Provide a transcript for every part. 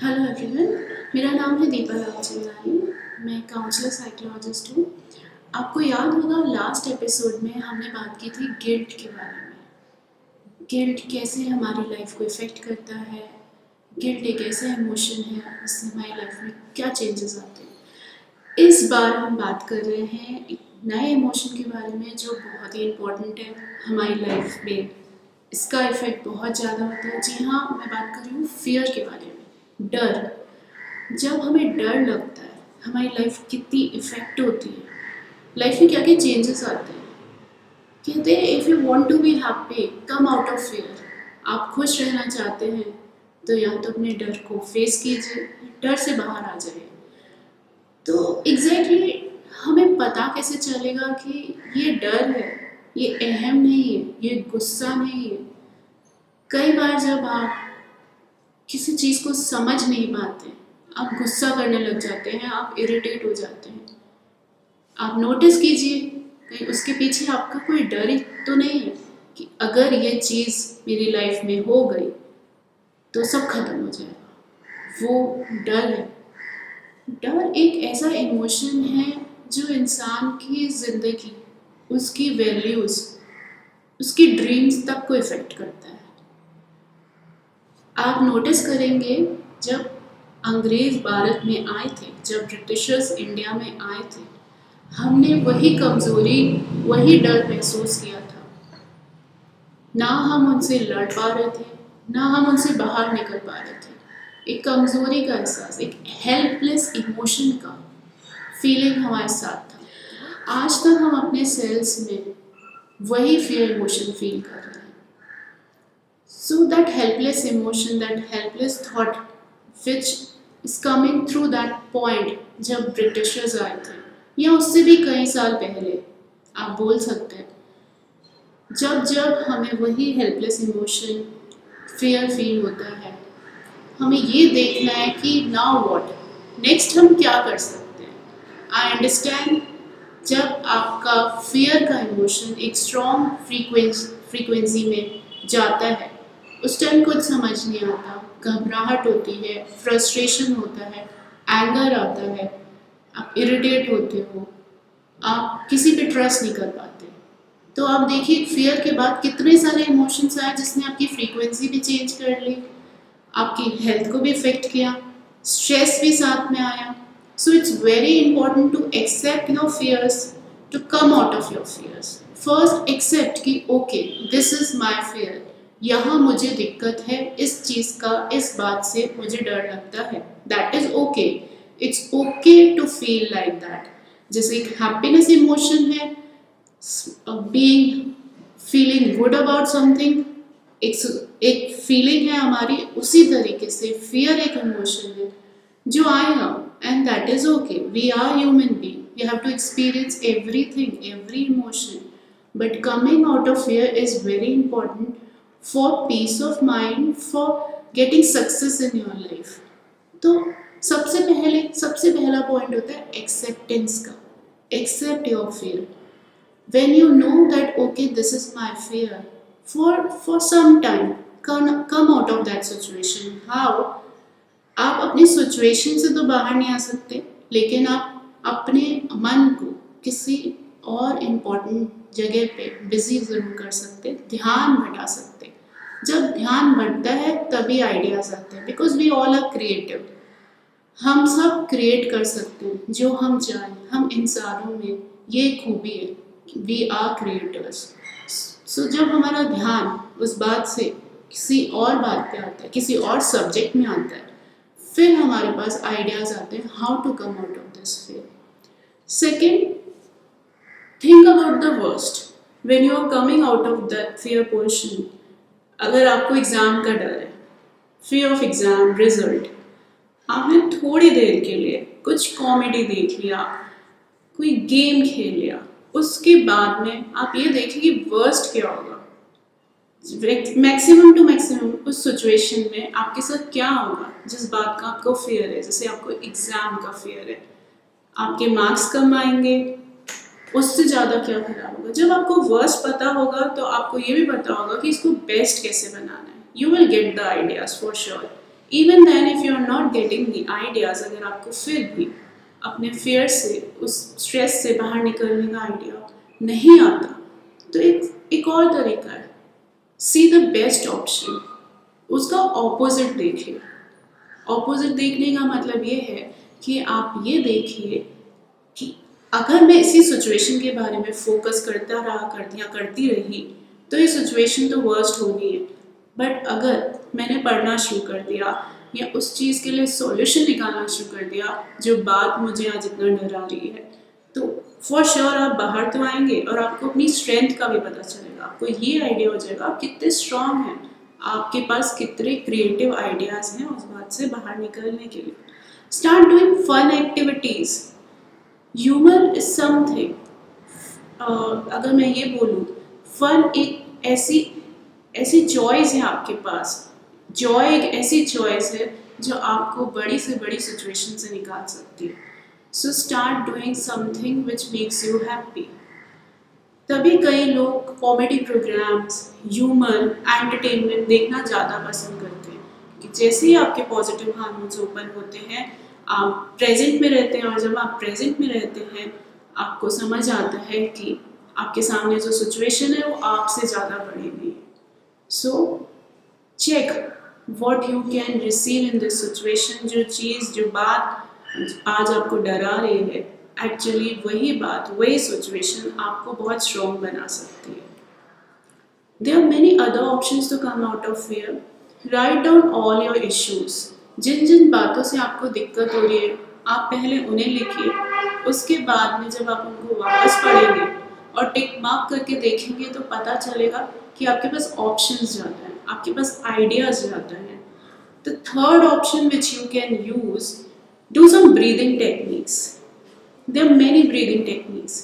Hello everyone, मेरा नाम है दीपा रामचंद्रानी। मैं काउंसलर साइकोलॉजिस्ट हूँ। आपको याद होगा लास्ट एपिसोड में हमने बात की थी गिल्ट के बारे में। गिल्ट कैसे हमारी लाइफ को इफ़ेक्ट करता है। गिल्ट एक ऐसा इमोशन है जिससे हमारी लाइफ में क्या चेंजेस आते हैं। इस बार हम बात कर रहे हैं एक नए इमोशन के बारे में जो बहुत ही इम्पोर्टेंट है हमारी लाइफ में। इसका इफ़ेक्ट बहुत ज़्यादा होता है। जी हाँ, मैं बात कर रही हूँ फियर के बारे में, डर। जब हमें डर लगता है हमारी लाइफ कितनी इफेक्ट होती है, लाइफ में क्या क्या चेंजेस आते हैं। कहते हैं if you want to be happy come out of fear. आप खुश रहना चाहते हैं तो या तो अपने डर को फेस कीजिए, डर से बाहर आ जाइए। तो एग्जैक्टली हमें पता कैसे चलेगा कि ये डर है, ये अहम नहीं है, ये गुस्सा नहीं है। कई बार जब आप किसी चीज़ को समझ नहीं पाते, आप गुस्सा करने लग जाते हैं, आप इरिटेट हो जाते हैं। आप नोटिस कीजिए कहीं उसके पीछे आपका कोई डर ही तो नहीं है कि अगर ये चीज़ मेरी लाइफ में हो गई तो सब खत्म हो जाएगा। वो डर है। डर एक ऐसा इमोशन है जो इंसान की ज़िंदगी, उसकी वैल्यूज़, उसकी ड्रीम्स तक को इफ़ेक्ट करता है। आप नोटिस करेंगे जब अंग्रेज़ भारत में आए थे, जब ब्रिटिशर्स इंडिया में आए थे, हमने वही कमज़ोरी, वही डर महसूस किया था। ना हम उनसे लड़ पा रहे थे, ना हम उनसे बाहर निकल पा रहे थे। एक कमज़ोरी का एहसास, एक हेल्पलेस इमोशन का फीलिंग हमारे साथ था। आज तक हम अपने सेल्स में वही फियर इमोशन फील कर रहे हैं। So that helpless emotion, that helpless thought which is coming through that point जब ब्रिटिशर्स आए थे या उससे भी कई साल पहले, आप बोल सकते हैं, जब जब हमें वही हेल्पलेस इमोशन फियर फील होता है, हमें ये देखना है कि नाउ व्हाट, नेक्स्ट हम क्या कर सकते हैं। आई अंडरस्टैंड जब आपका फियर का इमोशन एक स्ट्रॉन्ग फ्रीक्वेंसी में जाता है, उस टाइम कुछ समझ नहीं आता, घबराहट होती है, फ्रस्ट्रेशन होता है, एंगर आता है, आप इरिटेट होते हो, आप किसी पे ट्रस्ट नहीं कर पाते। तो आप देखिए फियर के बाद कितने सारे इमोशंस आए जिसने आपकी फ्रीक्वेंसी भी चेंज कर ली, आपकी हेल्थ को भी इफेक्ट किया, स्ट्रेस भी साथ में आया। So it's very important to accept your fears, to come out of your fears. First accept कि okay this is my fear, यहाँ मुझे दिक्कत है, इस चीज़ का, इस बात से मुझे डर लगता है। That is okay, it's okay to feel like that. जैसे एक हैप्पीनेस इमोशन है, being, feeling good about something, एक फीलिंग है हमारी, उसी तरीके से फियर एक इमोशन है जो आएगा, and that is okay. We are human being, we have to experience everything, every emotion, but coming out of fear is very important for peace of mind, for getting success in your life. तो सबसे पहला point होता है acceptance का। Accept your fear. When you know that okay this is my fear, for some time come out of that situation. How? आप अपनी situation से तो बाहर नहीं आ सकते, लेकिन आप अपने मन को किसी और इम्पोर्टेंट जगह पे बिजी जरूर कर सकते, ध्यान बटा सकते। जब ध्यान बढ़ता है तभी आइडियाज आते हैं, because we all are creative. हम सब क्रिएट कर सकते हैं जो हम चाहें। हम इंसानों में ये खूबी है, वी आर क्रिएटर्स। सो जब हमारा ध्यान उस बात से किसी और बात पे आता है, किसी और सब्जेक्ट में आता है, फिर हमारे पास आइडियाज आते हैं how to come out of this fear. Second, think about the worst when you are coming out of that fear portion. अगर आपको एग्जाम का डर है, फियर ऑफ एग्जाम रिजल्ट, आपने थोड़ी देर के लिए कुछ कॉमेडी देख लिया, कोई गेम खेल लिया, उसके बाद में आप ये देखें कि वर्स्ट क्या होगा, मैक्सिमम टू मैक्सिमम उस सिचुएशन में आपके साथ क्या होगा। जिस बात का आपको फियर है, जैसे आपको एग्जाम का फियर है, आपके मार्क्स कम आएंगे, उससे ज़्यादा क्या खराब होगा। जब आपको वर्स्ट पता होगा तो आपको ये भी पता होगा कि इसको बेस्ट कैसे बनाना है। You will get the ideas for sure. Even then if you are not getting the ideas, अगर आपको फिर भी अपने फेयर से, उस स्ट्रेस से बाहर निकलने का आइडिया नहीं आता, तो एक और तरीका है, सी द बेस्ट ऑप्शन, उसका ऑपोजिट देखिए। ऑपोजिट देखने का मतलब ये है कि आप ये देखिए कि अगर मैं इसी सिचुएशन के बारे में फोकस करता रहा करती रही तो ये सिचुएशन तो वर्स्ट होनी है, बट अगर मैंने पढ़ना शुरू कर दिया या उस चीज़ के लिए सॉल्यूशन निकालना शुरू कर दिया जो बात मुझे आज इतना डरा रही है, तो फॉर श्योर आप बाहर तो आएंगे और आपको अपनी स्ट्रेंथ का भी पता चलेगा। आपको ये आइडिया हो जाएगा आप कितने स्ट्रांग हैं, आपके पास कितने क्रिएटिव आइडियाज़ हैं उस बात से बाहर निकलने के लिए। Start doing fun activities. Humour is something, अगर मैं ये बोलूँ, फन एक ऐसी चॉइस है आपके पास। जॉय एक ऐसी चॉइस है जो आपको बड़ी से बड़ी सिचुएशन से निकाल सकती है। So start doing something which makes you happy. तभी कई लोग कॉमेडी प्रोग्राम्स, ह्यूमर, एंटरटेनमेंट देखना ज़्यादा पसंद करते हैं कि जैसे ही आपके पॉजिटिव हार्मोन्स ओपन होते हैं, आप प्रेजेंट में रहते हैं, और जब आप प्रेजेंट में रहते हैं आपको समझ आता है कि आपके सामने जो सिचुएशन है वो आपसे ज़्यादा बड़ी नहीं है। So check what you can receive in this situation. जो चीज़, जो बात आज आपको डरा रही है, एक्चुअली वही बात, वही सिचुएशन आपको बहुत स्ट्रॉन्ग बना सकती है। There are many other options to come out of fear. Write down all your issues. जिन जिन बातों से आपको दिक्कत हो रही है आप पहले उन्हें लिखिए, उसके बाद में जब आप उनको वापस पढ़ेंगे और टिक मार्क करके देखेंगे तो पता चलेगा कि आपके पास ऑप्शंस ज़्यादा हैं, आपके पास आइडियाज़ ज़्यादा हैं। The third option which you can use, do some breathing techniques. There are many breathing techniques.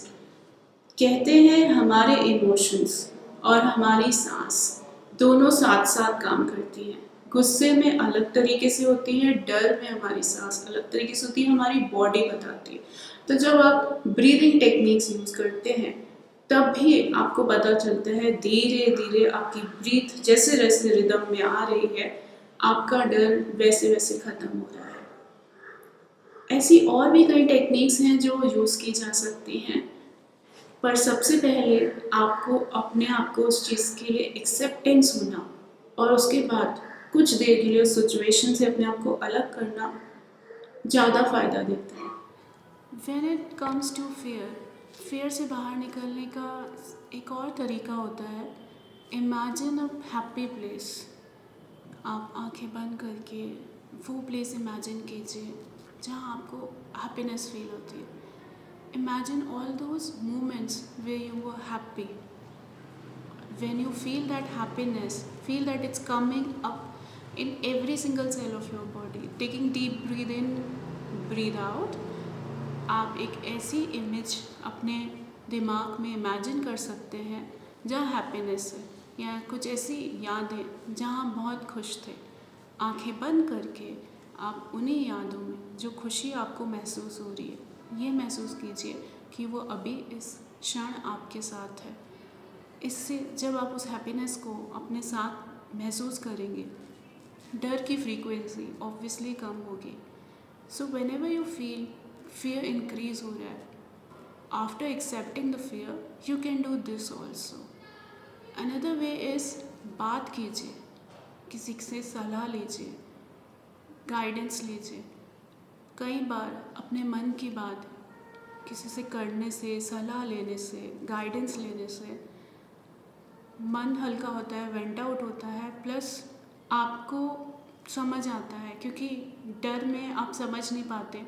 कहते हैं हमारे इमोशंस और हमारी सांस दोनों साथ साथ काम करती हैं। गुस्से में अलग तरीके से होती है, डर में हमारी सांस अलग तरीके से होती है, हमारी बॉडी बताती है। तो जब आप ब्रीदिंग टेक्निक्स यूज़ करते हैं तब भी आपको पता चलता है धीरे धीरे आपकी ब्रीथ जैसे जैसे रिदम में आ रही है, आपका डर वैसे वैसे ख़त्म हो रहा है। ऐसी और भी कई टेक्निक्स हैं जो यूज़ की जा सकती हैं, पर सबसे पहले आपको अपने आप को उस चीज़ के लिए एक्सेप्टेंस होना और उसके बाद कुछ देर के लिए उस सिचुएशन से अपने आप को अलग करना ज़्यादा फ़ायदा देता है। When it comes to fear, fear से बाहर निकलने का एक और तरीका होता है, इमेजिन अ हैप्पी प्लेस। आप आंखें बंद करके वो प्लेस इमेजिन कीजिए जहाँ आपको हैप्पीनेस फील होती है। Imagine all those moments where you were happy. When you feel that happiness, feel that it's coming up in every single cell of your body. Taking deep breathe in, breathe out. आप एक ऐसी image अपने दिमाग में imagine कर सकते हैं जहाँ हैप्पीनेस है, या कुछ ऐसी यादें जहाँ बहुत खुश थे। आंखें बंद करके आप उन्हीं यादों में जो खुशी आपको महसूस हो रही है, ये महसूस कीजिए कि वो अभी इस क्षण आपके साथ है। इससे जब आप उस हैप्पीनेस को अपने साथ महसूस करेंगे, डर की फ्रीक्वेंसी ऑब्वियसली कम होगी। So when ever you feel fear increase हो रहा है, after accepting the fear you can do this also. Another way is, बात कीजिए, किसी से सलाह लीजिए, गाइडेंस लीजिए। कई बार अपने मन की बात किसी से करने से, सलाह लेने से, गाइडेंस लेने से मन हल्का होता है, वेंट आउट होता है, प्लस आपको समझ आता है, क्योंकि डर में आप समझ नहीं पाते,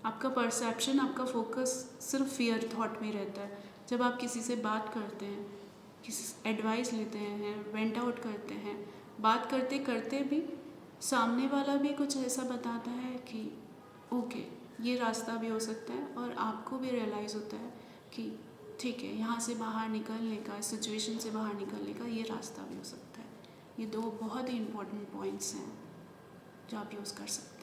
आपका परसेप्शन, आपका फोकस सिर्फ फियर थॉट में रहता है। जब आप किसी से बात करते हैं, किसी से एडवाइस लेते हैं, वेंट आउट करते हैं, बात करते करते भी सामने वाला भी कुछ ऐसा बताता है कि ओके, ये रास्ता भी हो सकता है, और आपको भी रियलाइज़ होता है कि ठीक है, यहाँ से बाहर निकलने का, इस सिचुएशन से बाहर निकलने का ये रास्ता भी हो सकता है। ये दो बहुत ही इम्पोर्टेंट पॉइंट्स हैं जो आप यूज़ कर सकते हैं।